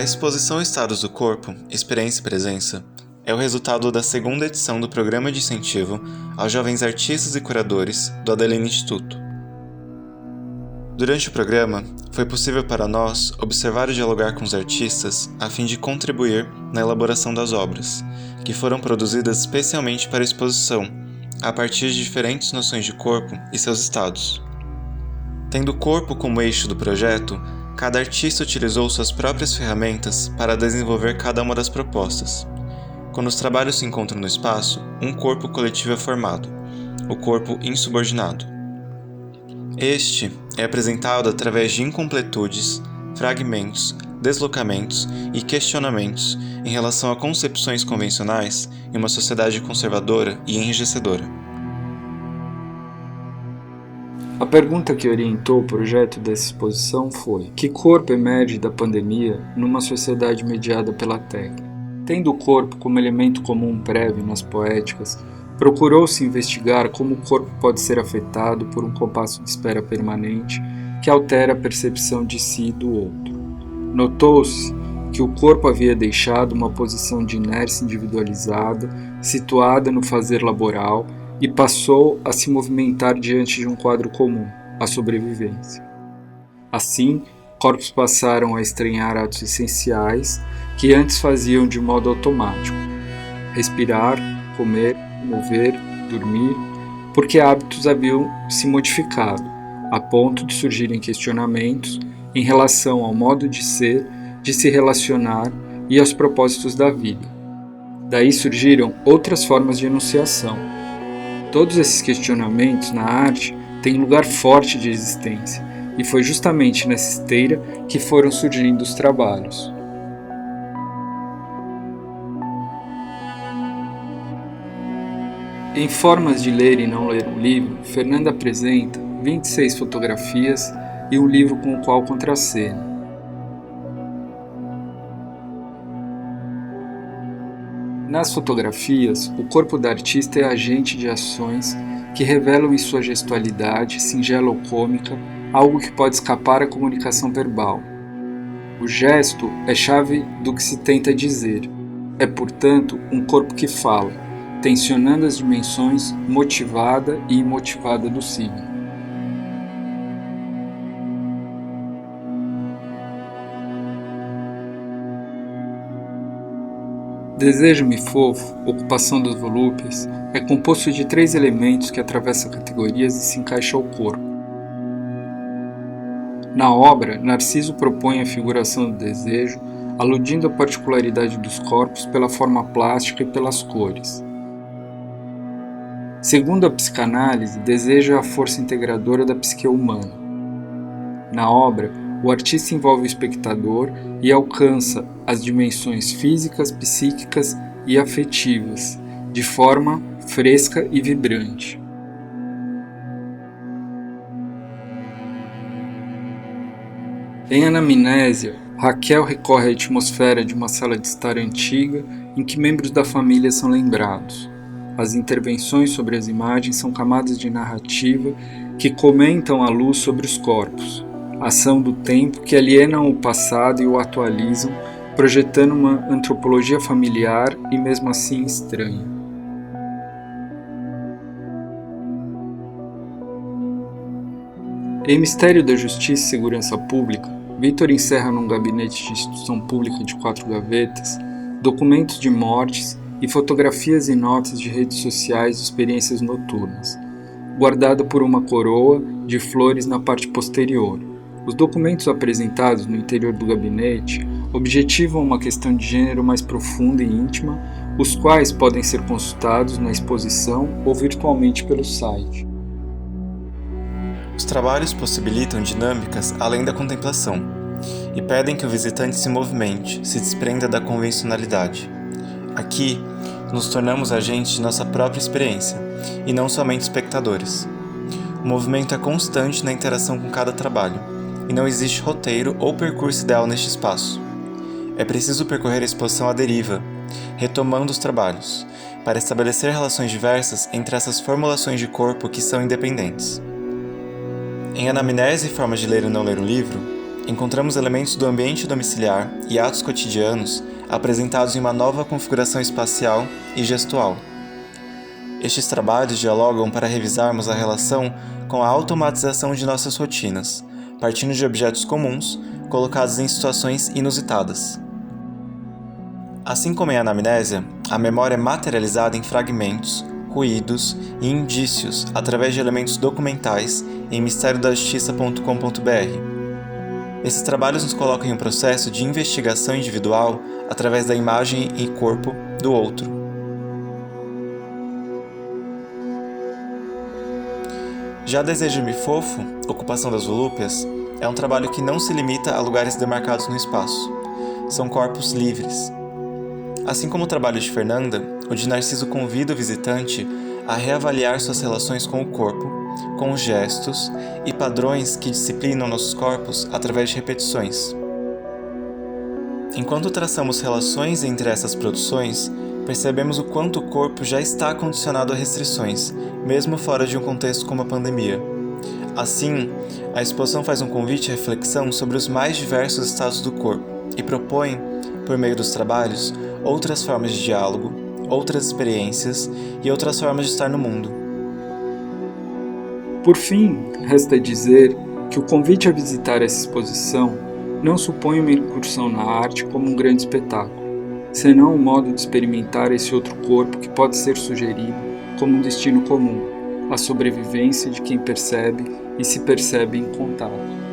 exposição Estados do Corpo, Experiência e Presença é o resultado da segunda edição do Programa de Incentivo aos Jovens Artistas e Curadores do Adelina Instituto. Durante o programa, foi possível para nós observar e dialogar com os artistas a fim de contribuir na elaboração das obras, que foram produzidas especialmente para a exposição, a partir de diferentes noções de corpo e seus estados. Tendo o corpo como eixo do projeto, cada artista utilizou suas próprias ferramentas para desenvolver cada uma das propostas. Quando os trabalhos se encontram no espaço, um corpo coletivo é formado, o corpo insubordinado. Este é apresentado através de incompletudes, fragmentos, deslocamentos e questionamentos em relação a concepções convencionais em uma sociedade conservadora e enrijecedora. A pergunta que orientou o projeto dessa exposição foi: que corpo emerge da pandemia numa sociedade mediada pela técnica? Tendo o corpo como elemento comum prévio nas poéticas, procurou-se investigar como o corpo pode ser afetado por um compasso de espera permanente que altera a percepção de si e do outro. Notou-se que o corpo havia deixado uma posição de inércia individualizada, situada no fazer laboral, e passou a se movimentar diante de um quadro comum, a sobrevivência. Assim, corpos passaram a estranhar atos essenciais que antes faziam de modo automático: respirar, comer, mover, dormir, porque hábitos haviam se modificado, a ponto de surgirem questionamentos em relação ao modo de ser, de se relacionar e aos propósitos da vida. Daí surgiram outras formas de enunciação. Todos esses questionamentos na arte têm lugar forte de existência, e foi justamente nessa esteira que foram surgindo os trabalhos. Em Formas de Ler e Não Ler um Livro, Fernanda apresenta 26 fotografias e um livro com o qual contracena. Nas fotografias, o corpo da artista é agente de ações que revelam em sua gestualidade, singela ou cômica, algo que pode escapar à comunicação verbal. O gesto é chave do que se tenta dizer. É, portanto, um corpo que fala, tensionando as dimensões motivada e imotivada do signo. Desejo-me Fofo, Ocupação das Volúpias, é composto de 3 elementos que atravessam categorias e se encaixam ao corpo. Na obra, Narciso propõe a figuração do desejo, aludindo à particularidade dos corpos pela forma plástica e pelas cores. Segundo a psicanálise, desejo é a força integradora da psique humana. Na obra, o artista envolve o espectador e alcança as dimensões físicas, psíquicas e afetivas, de forma fresca e vibrante. Em Anamnésia, Raquel recorre à atmosfera de uma sala de estar antiga em que membros da família são lembrados. As intervenções sobre as imagens são camadas de narrativa que comentam a luz sobre os corpos, ação do tempo que alienam o passado e o atualizam, projetando uma antropologia familiar e mesmo assim estranha. Em Mistério da Justiça e Segurança Pública, Vitor encerra num gabinete de instituição pública de 4 gavetas documentos de mortes e fotografias e notas de redes sociais de experiências noturnas, guardada por uma coroa de flores na parte posterior. Os documentos apresentados no interior do gabinete objetivam uma questão de gênero mais profunda e íntima, os quais podem ser consultados na exposição ou virtualmente pelo site. Os trabalhos possibilitam dinâmicas além da contemplação e pedem que o visitante se movimente, se desprenda da convencionalidade. Aqui, nos tornamos agentes de nossa própria experiência e não somente espectadores. O movimento é constante na interação com cada trabalho, e não existe roteiro ou percurso ideal neste espaço. É preciso percorrer a exposição à deriva, retomando os trabalhos, para estabelecer relações diversas entre essas formulações de corpo que são independentes. Em Anamnese e Formas de Ler e Não Ler um Livro, encontramos elementos do ambiente domiciliar e atos cotidianos apresentados em uma nova configuração espacial e gestual. Estes trabalhos dialogam para revisarmos a relação com a automatização de nossas rotinas, partindo de objetos comuns colocados em situações inusitadas. Assim como em anamnésia, a memória é materializada em fragmentos, ruídos e indícios através de elementos documentais em misteriodajustica.com.br. Esses trabalhos nos colocam em um processo de investigação individual através da imagem e corpo do outro. Já Desejo-me Fofo, Ocupação das Volúpias, é um trabalho que não se limita a lugares demarcados no espaço. São corpos livres. Assim como o trabalho de Fernanda, o de Narciso convida o visitante a reavaliar suas relações com o corpo, com os gestos e padrões que disciplinam nossos corpos através de repetições. Enquanto traçamos relações entre essas produções, percebemos o quanto o corpo já está condicionado a restrições, mesmo fora de um contexto como a pandemia. Assim, a exposição faz um convite à reflexão sobre os mais diversos estados do corpo e propõe, por meio dos trabalhos, outras formas de diálogo, outras experiências e outras formas de estar no mundo. Por fim, resta dizer que o convite a visitar essa exposição não supõe uma incursão na arte como um grande espetáculo, senão um modo de experimentar esse outro corpo que pode ser sugerido como um destino comum, a sobrevivência de quem percebe e se percebe em contato.